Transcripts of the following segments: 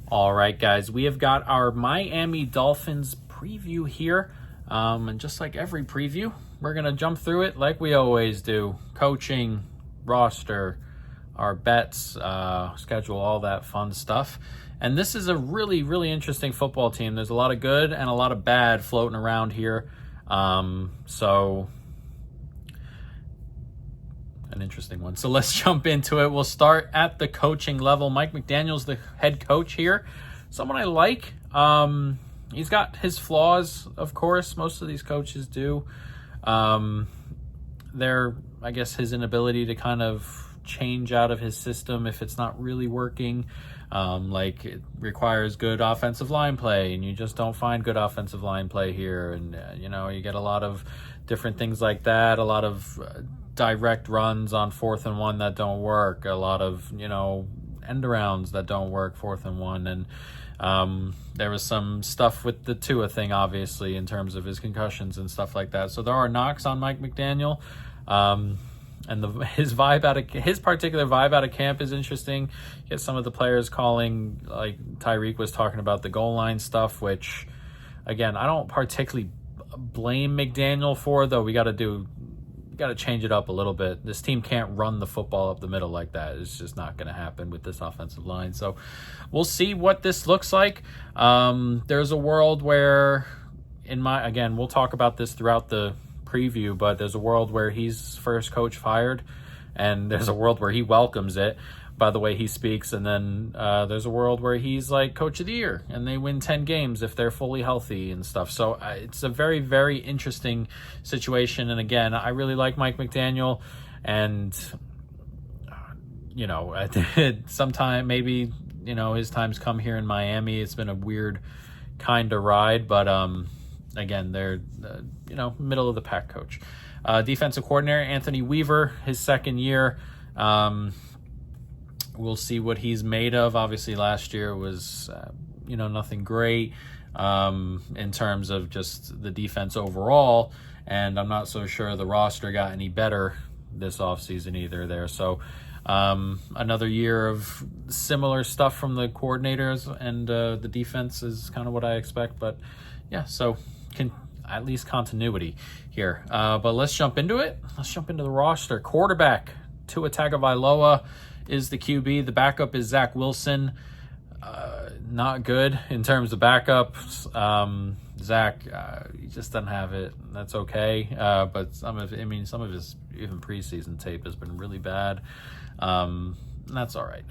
All right, guys, we have got our Miami Dolphins preview here. And just like every preview, we're going to jump through it like we always do. Coaching, roster, our bets, schedule, all that fun stuff. And this is a really, really interesting football team. There's a lot of good and a lot of bad floating around here. So an interesting one. So let's jump into it. We'll start at the coaching level. Mike McDaniel's the head coach here. Someone I like. He's got his flaws, of course. Most of these coaches do. I guess, his inability to kind of change out of his system if it's not really working. Like it requires good offensive line play, and you just don't find good offensive line play here. And, you get a lot of different things like that. A lot of direct runs on 4th and 1 that don't work, a lot of end arounds that don't work 4th and 1, and there was some stuff with the Tua thing, obviously, in terms of his concussions and stuff like that. So there are knocks on Mike McDaniel, and his particular vibe out of camp is interesting. You get some of the players calling, like Tyreek was talking about, the goal line stuff, which again I don't particularly blame McDaniel for, though. We got to change it up a little bit. This team can't run the football up the middle like that. It's just not going to happen with this offensive line. So we'll see what this looks like. There's a world where, we'll talk about this throughout the preview, but there's a world where he's first coach fired, and there's a world where he welcomes it by the way he speaks, and then there's a world where he's like coach of the year and they win 10 games if they're fully healthy and stuff. So it's a very, very interesting situation. And again, I really like Mike McDaniel, and sometime maybe his time's come here in Miami. It's been a weird kind of ride, but again, they're middle of the pack coach. Defensive coordinator Anthony Weaver, his second year. We'll see what he's made of. Obviously, last year was, nothing great in terms of just the defense overall, and I'm not so sure the roster got any better this offseason either there. So another year of similar stuff from the coordinators, and the defense is kind of what I expect. But, yeah, so at least continuity here. But let's jump into it. Let's jump into the roster. Quarterback, Tua Tagovailoa is the QB. The backup is Zach Wilson. Not good in terms of backups. Zach, he just doesn't have it. That's okay. But some of his even preseason tape has been really bad. That's all right.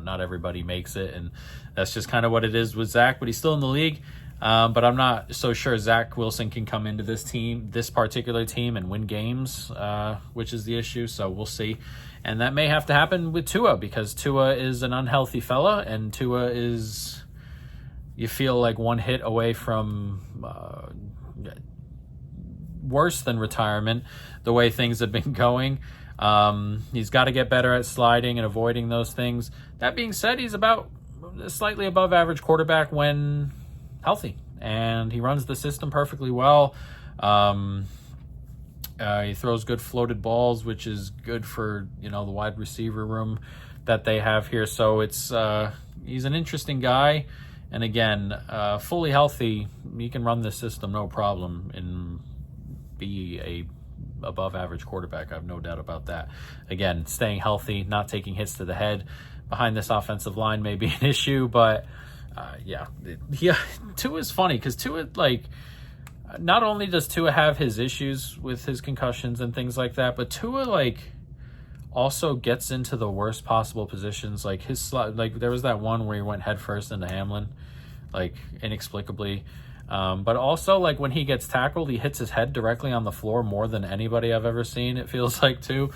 Not everybody makes it, and that's just kind of what it is with Zach. But he's still in the league. But I'm not so sure Zach Wilson can come into this particular team, and win games, which is the issue. So we'll see. And that may have to happen with Tua, because Tua is an unhealthy fella, and Tua is, you feel like, one hit away from worse than retirement, the way things have been going. He's got to get better at sliding and avoiding those things. That being said, he's about a slightly above average quarterback when healthy, and he runs the system perfectly well. He throws good floated balls, which is good for the wide receiver room that they have here. So it's he's an interesting guy, and again, fully healthy, he can run this system no problem and be a above average quarterback. I have no doubt about that. Again, staying healthy, not taking hits to the head behind this offensive line may be an issue, but Tua is funny, because Tua, not only does Tua have his issues with his concussions and things like that, but Tua also gets into the worst possible positions. Like there was that one where he went headfirst into Hamlin, inexplicably. But also, when he gets tackled, he hits his head directly on the floor more than anybody I've ever seen, it feels like, too,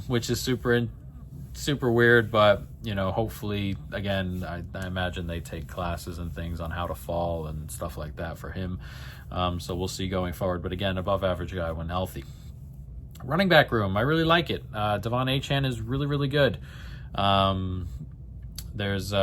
which is super weird. But hopefully, again, I imagine they take classes and things on how to fall and stuff like that for him. So we'll see going forward. But again, above average guy when healthy. Running back room, I really like it. Devon Achane is really, really good. There's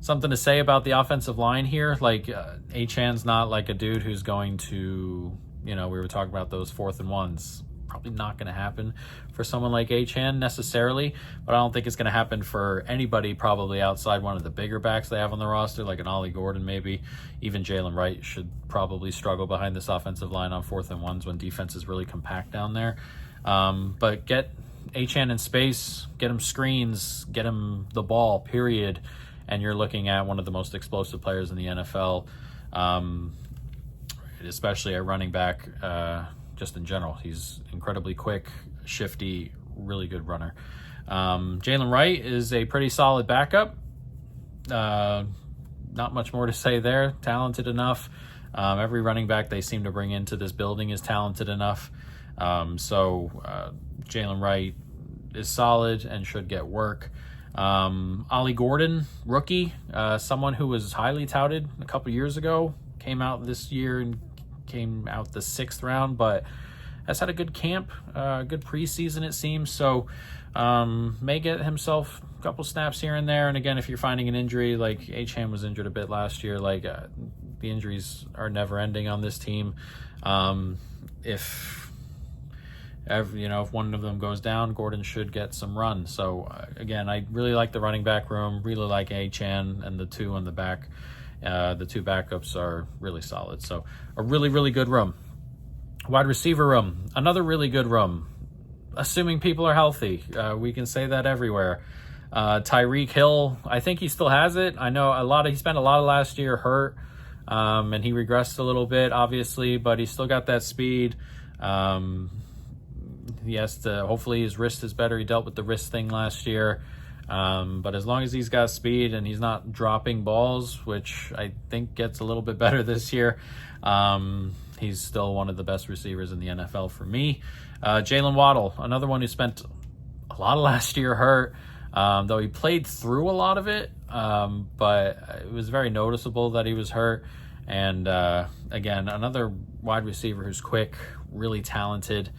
something to say about the offensive line here. Achane's not like a dude who's going to, we were talking about those 4th and 1s. probably not going to happen for someone like Achane necessarily, but I don't think it's going to happen for anybody probably outside one of the bigger backs they have on the roster, like an Ollie Gordon maybe. Even Jalen Wright should probably struggle behind this offensive line on 4th and 1s when defense is really compact down there. But get Achane in space, get him screens, get him the ball, period, and you're looking at one of the most explosive players in the NFL, especially at running back, just in general. He's incredibly quick, shifty, really good runner. Jalen Wright is a pretty solid backup. Not much more to say there. Talented enough. Every running back they seem to bring into this building is talented enough. Jalen Wright is solid and should get work. Ollie Gordon, rookie, someone who was highly touted a couple years ago, came out this year and came out the 6th round, but has had a good camp, good preseason it seems, so may get himself a couple snaps here and there. And again, if you're finding an injury, like Achane was injured a bit last year, like the injuries are never ending on this team. If one of them goes down, Gordon should get some run. So again, I really like the running back room, really like Achane, and the two on the back. The two backups are really solid. So a really, really good room. Wide receiver room, another really good room, assuming people are healthy. We can say that everywhere. Tyreek Hill, I think he still has it. I know he spent a lot of last year hurt, and he regressed a little bit, obviously, but he's still got that speed. He has to, hopefully his wrist is better. He dealt with the wrist thing last year. But as long as he's got speed and he's not dropping balls, which I think gets a little bit better this year, he's still one of the best receivers in the NFL for me. Jalen Waddle, another one who spent a lot of last year hurt, though he played through a lot of it, but it was very noticeable that he was hurt. And again, another wide receiver who's quick, really talented,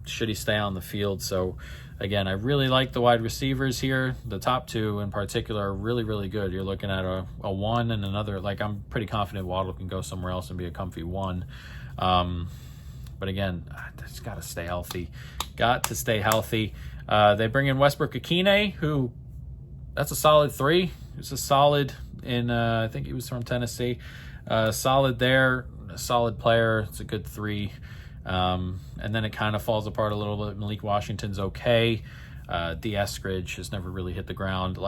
should he stay on the field. So again, I really like the wide receivers here. The top two in particular are really, really good. You're looking at a 1 and another, like I'm pretty confident Waddle can go somewhere else and be a comfy 1. But again, just got to stay healthy. Got to stay healthy. They bring in Westbrook-Ikine, who, that's a solid 3. He's a solid in, I think he was from Tennessee. Solid there, a solid player. It's a good 3. And then it kind of falls apart a little bit. Malik Washington's okay. D. Eskridge has never really hit the ground.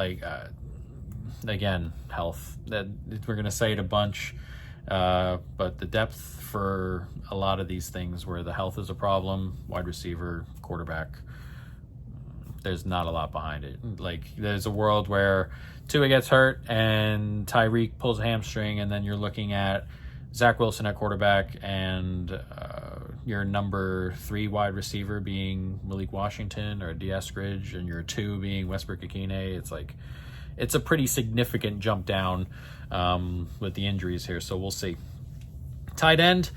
Again, health. That we're going to say it a bunch, but the depth for a lot of these things where the health is a problem, wide receiver, quarterback, there's not a lot behind it. Like, there's a world where Tua gets hurt and Tyreek pulls a hamstring, and then you're looking at Zach Wilson at quarterback and your number 3 wide receiver being Malik Washington or D. Eskridge, and your 2 being Westbrook-Ikine. It's like, it's a pretty significant jump down with the injuries here, so we'll see. Tight end,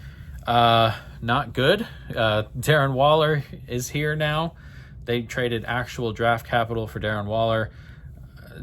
not good. Darren Waller is here now. They traded actual draft capital for Darren Waller.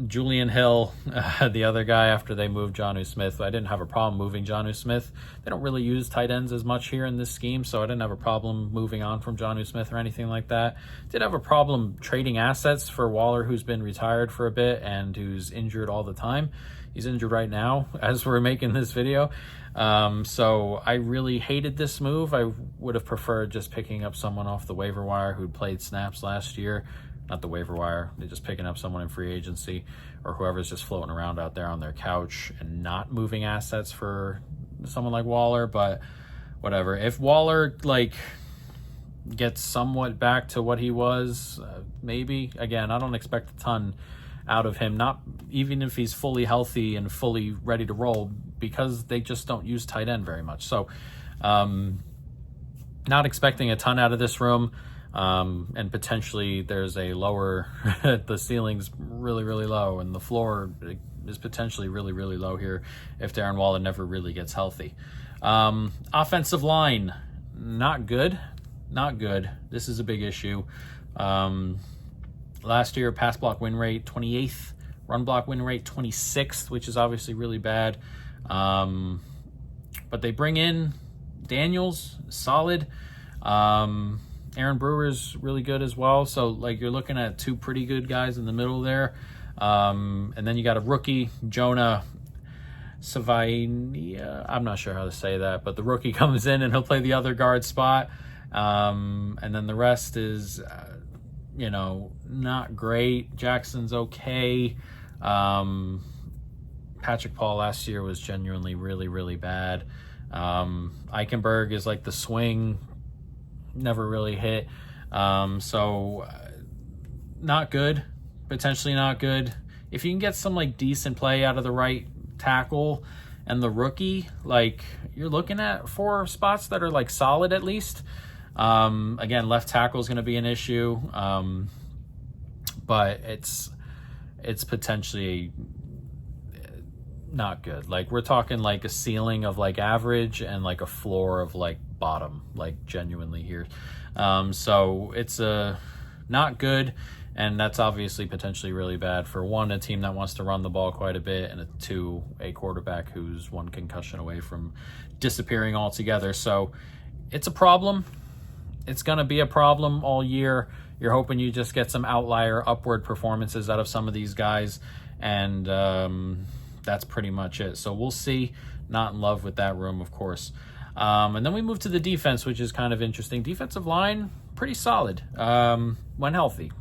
Julian Hill, the other guy, after they moved Jonnu Smith. I didn't have a problem moving Jonnu Smith. They don't really use tight ends as much here in this scheme, so I didn't have a problem moving on from Jonnu Smith or anything like that. Did have a problem trading assets for Waller, who's been retired for a bit and who's injured all the time. He's injured right now as we're making this video. So I really hated this move. I would have preferred just picking up someone off the waiver wire who'd played snaps last year. Not the waiver wire, they're just picking up someone in free agency or whoever's just floating around out there on their couch and not moving assets for someone like Waller. But whatever. If Waller gets somewhat back to what he was, maybe. Again, I don't expect a ton out of him, not even if he's fully healthy and fully ready to roll, because they just don't use tight end very much. So not expecting a ton out of this room. And potentially there's a lower, the ceiling's really, really low, and the floor is potentially really, really low here if Darren Waller never really gets healthy. Offensive line, not good. This is a big issue. Last year, pass block win rate 28th, run block win rate 26th, which is obviously really bad. But they bring in Daniels, solid. Aaron Brewer's really good as well. So, like, you're looking at two pretty good guys in the middle there. And then you got a rookie, Jonah Savainia. I'm not sure how to say that, but the rookie comes in and he'll play the other guard spot. And then the rest is, not great. Jackson's okay. Patrick Paul last year was genuinely really, really bad. Eichenberg is like the swing, never really hit. So not good, potentially not good. If you can get some like decent play out of the right tackle and the rookie, like you're looking at 4 spots that are like solid at least. Again, left tackle is going to be an issue, but it's potentially not good. Like we're talking like a ceiling of like average and like a floor of like bottom, like genuinely here. So it's not good, and that's obviously potentially really bad for one, a team that wants to run the ball quite a bit, and two, a quarterback who's one concussion away from disappearing altogether. So it's a problem. It's going to be a problem all year. You're hoping you just get some outlier upward performances out of some of these guys, and that's pretty much it. So we'll see. Not in love with that room, of course. And then we move to the defense, which is kind of interesting. Defensive line, pretty solid when healthy.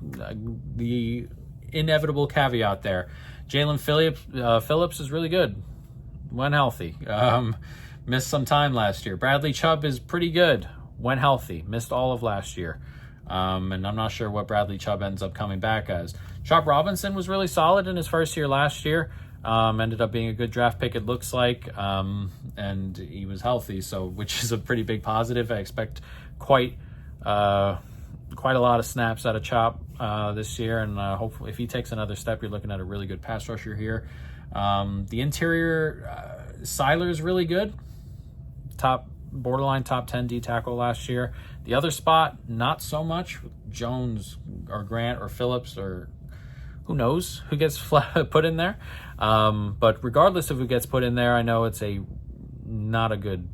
The inevitable caveat there. Jalen Phillips is really good when healthy. Missed some time last year. Bradley Chubb is pretty good when healthy. Missed all of last year. And I'm not sure what Bradley Chubb ends up coming back as. Chop Robinson was really solid in his first year last year. Ended up being a good draft pick, it looks like, and he was healthy, so which is a pretty big positive. I expect quite a lot of snaps out of Chop this year, and hopefully, if he takes another step, you're looking at a really good pass rusher here. The interior, Seiler's really good, borderline top 10 D tackle last year. The other spot, not so much. Jones or Grant or Phillips or who knows who gets put in there. But regardless of who gets put in there, I know it's not a good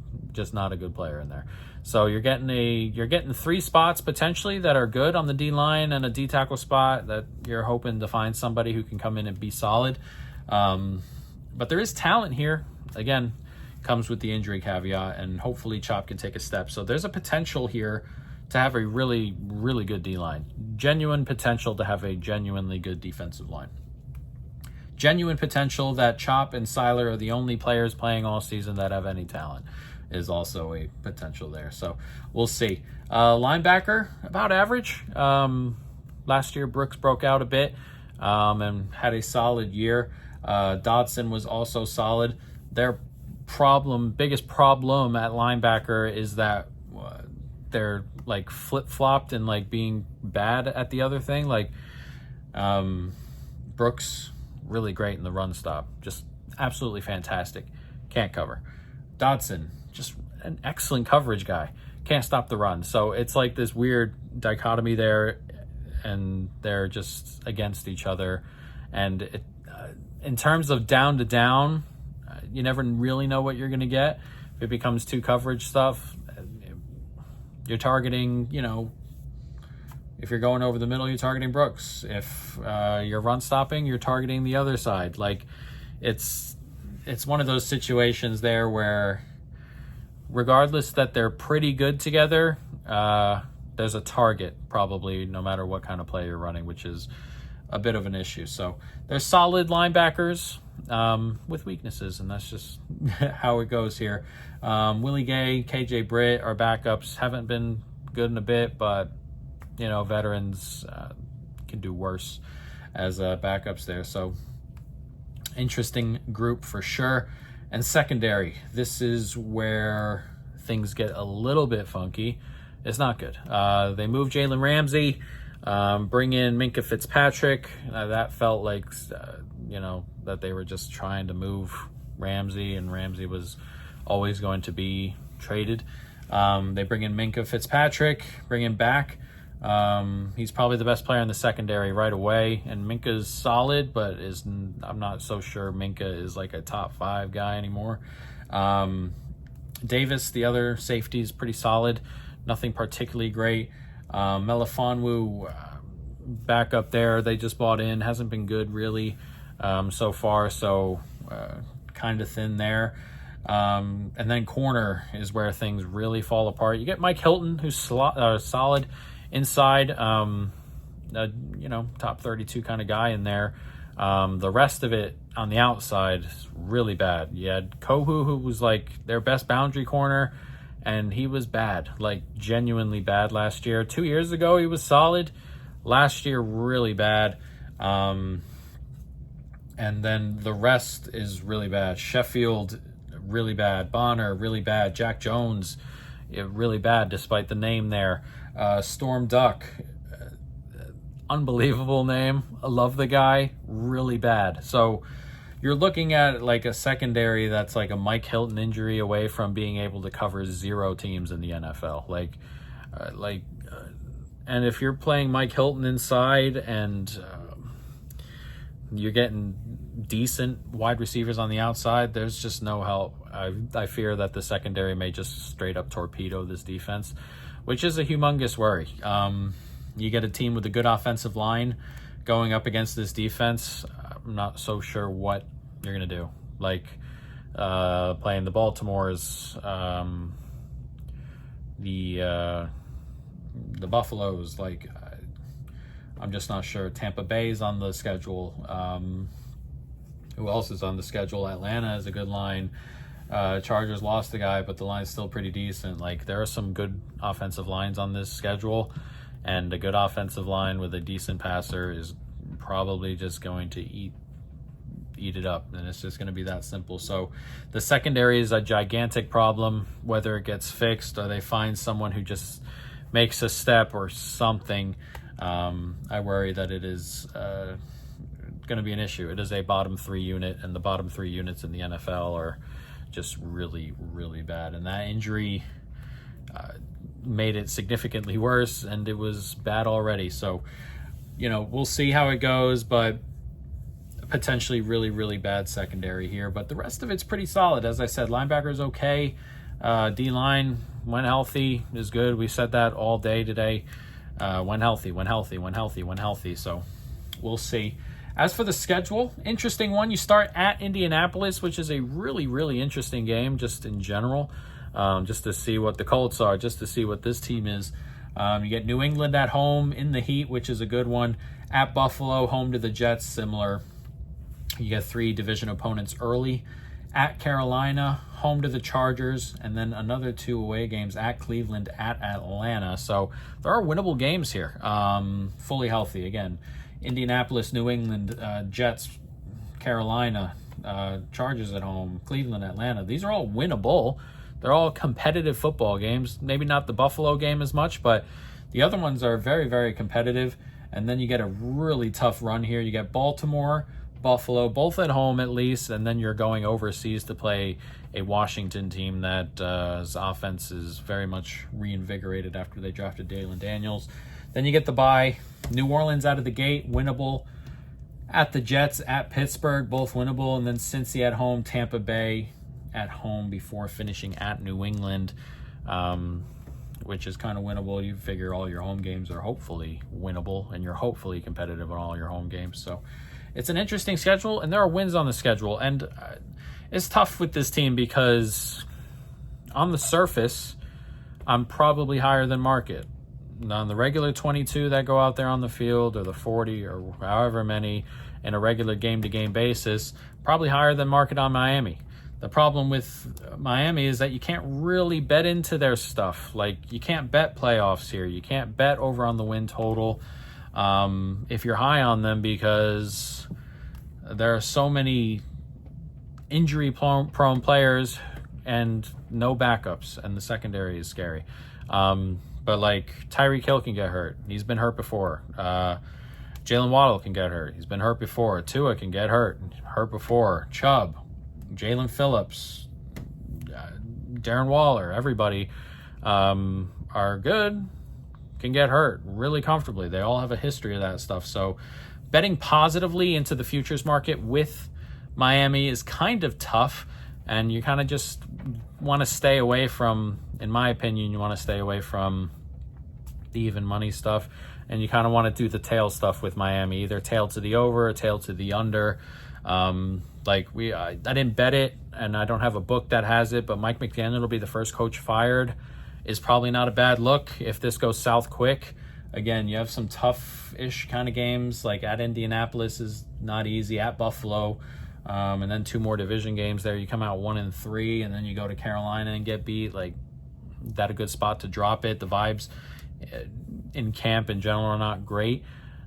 player in there. So you're getting 3 spots potentially that are good on the D line, and a D tackle spot that you're hoping to find somebody who can come in and be solid. But there is talent here. Again, comes with the injury caveat, and hopefully Chop can take a step. So there's a potential here to have a really, really good D-line. Genuine potential to have a genuinely good defensive line. Genuine potential that Chop and Seiler are the only players playing all season that have any talent is also a potential there. So we'll see. Linebacker, about average. Last year, Brooks broke out a bit and had a solid year. Dodson was also solid. Their biggest problem at linebacker is that they're like flip-flopped and like being bad at the other thing. Like Brooks, really great in the run stop, just absolutely fantastic, can't cover. Dodson, just an excellent coverage guy, can't stop the run. So it's like this weird dichotomy there, and they're just against each other. And in terms of down to down, you never really know what you're going to get. If it becomes 2 coverage stuff, you're targeting, if you're going over the middle, you're targeting Brooks. If you're run stopping, you're targeting the other side. Like it's one of those situations there where regardless that they're pretty good together, there's a target probably no matter what kind of play you're running, which is a bit of an issue. So they're solid linebackers with weaknesses, and that's just how it goes here. Willie Gay, KJ Britt, our backups, haven't been good in a bit, but veterans can do worse as backups there. So interesting group for sure. And secondary, this is where things get a little bit funky. It's not good. They moved Jalen Ramsey, bring in Minkah Fitzpatrick. That felt like that they were just trying to move Ramsey, and Ramsey was always going to be traded. They bring in Minkah Fitzpatrick, bring him back. He's probably the best player in the secondary right away, and Minkah's solid, but I'm not so sure Minkah is like a top 5 guy anymore. Davis, the other safety, is pretty solid, nothing particularly great. Melifonwu, back up there, they just bought in, hasn't been good really so far, so kind of thin there. And then corner is where things really fall apart. You get Mike Hilton, who's solid inside, top 32 kind of guy in there. The rest of it on the outside is really bad. You had Kohu, who was like their best boundary corner, and he was bad, like genuinely bad last year. 2 years ago, he was solid. Last year, really bad. And then the rest is really bad. Sheffield, really bad. Bonner, really bad. Jack Jones, really bad despite the name there. Storm Duck, unbelievable name. I love the guy. Really bad. So you're looking at like a secondary that's like a Mike Hilton injury away from being able to cover 0 teams in the NFL. And if you're playing Mike Hilton inside and you're getting decent wide receivers on the outside, there's just no help. I fear that the secondary may just straight up torpedo this defense, which is a humongous worry. You get a team with a good offensive line going up against this defense. I'm not so sure what you're going to do. Playing the Baltimores, the Buffaloes, I'm just not sure. Tampa Bay's on the schedule. Who else is on the schedule? Atlanta has a good line. Chargers lost a guy, but the line's still pretty decent. There are some good offensive lines on this schedule, and a good offensive line with a decent passer is probably just going to eat it up, and it's just going to be that simple. So the secondary is a gigantic problem. Whether it gets fixed or they find someone who just makes a step or something, I worry that it is going to be an issue. It is a bottom 3 unit, and the bottom 3 units in the NFL are just really, really bad. And that injury made it significantly worse, and it was bad already. So, we'll see how it goes, but potentially really, really bad secondary here. But the rest of it's pretty solid. As I said, linebackers okay. D-line, when healthy, is good. We said that all day today. When healthy. So we'll see. As for the schedule, interesting one. You start at Indianapolis, which is a really, really interesting game just in general, just to see what the Colts are, just to see what this team is. You get New England at home in the heat, which is a good one. At Buffalo, home to the Jets, similar. You get 3 division opponents early. At Carolina, home to the Chargers, and then another 2 away games at Cleveland, at Atlanta. So there are winnable games here, fully healthy. Again, Indianapolis, New England, Jets, Carolina, Chargers at home, Cleveland, Atlanta. These are all winnable. They're all competitive football games. Maybe not the Buffalo game as much, but the other ones are very, very competitive. And then you get a really tough run here. You get Baltimore, Buffalo, both at home at least, and then you're going overseas to play a Washington team that offense is very much reinvigorated after they drafted Dalen Daniels. Then you get the bye. New Orleans out of the gate, winnable. At the Jets, at Pittsburgh, both winnable. And then Cincy at home, Tampa Bay at home before finishing at New England, which is kind of winnable. You figure all your home games are hopefully winnable, and you're hopefully competitive on all your home games. So it's an interesting schedule, and there are wins on the schedule. And it's tough with this team because on the surface, I'm probably higher than market. On the regular 22 that go out there on the field, or the 40 or however many in a regular game-to-game basis, probably higher than market on Miami. The problem with Miami is that you can't really bet into their stuff. You can't bet playoffs here. You can't bet over on the win total if you're high on them, because there are so many injury-prone players and no backups, and the secondary is scary. But Tyreek Hill can get hurt. He's been hurt before. Jalen Waddle can get hurt. He's been hurt before. Tua can get hurt before. Chubb, Jalen Phillips, Darren Waller, everybody are good, can get hurt really comfortably. They all have a history of that stuff. So betting positively into the futures market with Miami is kind of tough, and you kind of just want to stay away from, in my opinion, you want to stay away from the even money stuff, and you kind of want to do the tail stuff with Miami, either tail to the over or tail to the under. I didn't bet it, and I don't have a book that has it, but Mike McDaniel will be the first coach fired. Is probably not a bad look if this goes south quick. Again, you have some tough-ish kind of games, like at Indianapolis is not easy, at Buffalo, and then 2 more division games there. You come out 1-3, and then you go to Carolina and get beat. Like, that a good spot to drop it. The vibes in camp in general are not great,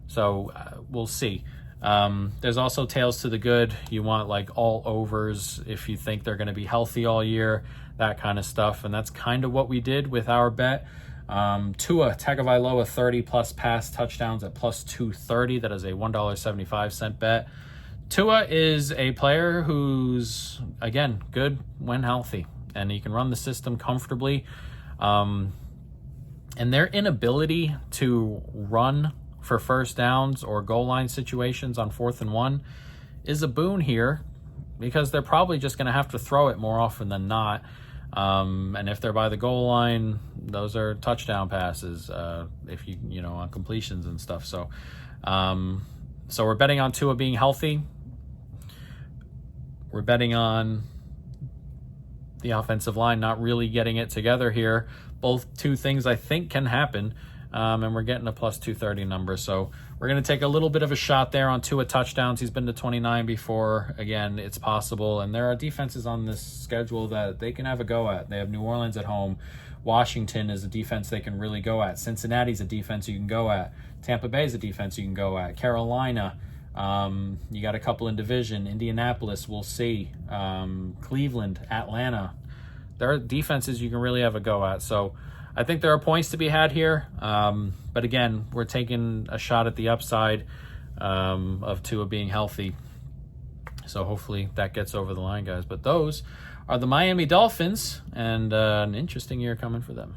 so we'll see. There's also tails to the good. You want like all overs if you think they're going to be healthy all year, that kind of stuff, and that's kind of what we did with our bet. Tua Tagovailoa 30+ pass touchdowns at plus 230. That is a $1.75 bet. Tua is a player who's, again, good when healthy, and he can run the system comfortably. And their inability to run for first downs or goal line situations on 4th and 1 is a boon here, because they're probably just going to have to throw it more often than not. And if they're by the goal line, those are touchdown passes, if you know, on completions and stuff. So we're betting on Tua being healthy. We're betting on the offensive line not really getting it together here. Both two things I think can happen. And we're getting a plus 230 number. So we're going to take a little bit of a shot there on Tua touchdowns. He's been to 29 before. Again, it's possible. And there are defenses on this schedule that they can have a go at. They have New Orleans at home. Washington is a defense they can really go at. Cincinnati's a defense you can go at. Tampa Bay is a defense you can go at. Carolina, you got a couple in division. Indianapolis, we'll see. Cleveland, Atlanta. There are defenses you can really have a go at. So I think there are points to be had here. But again, we're taking a shot at the upside of Tua being healthy. So hopefully that gets over the line, guys. But those are the Miami Dolphins, and an interesting year coming for them.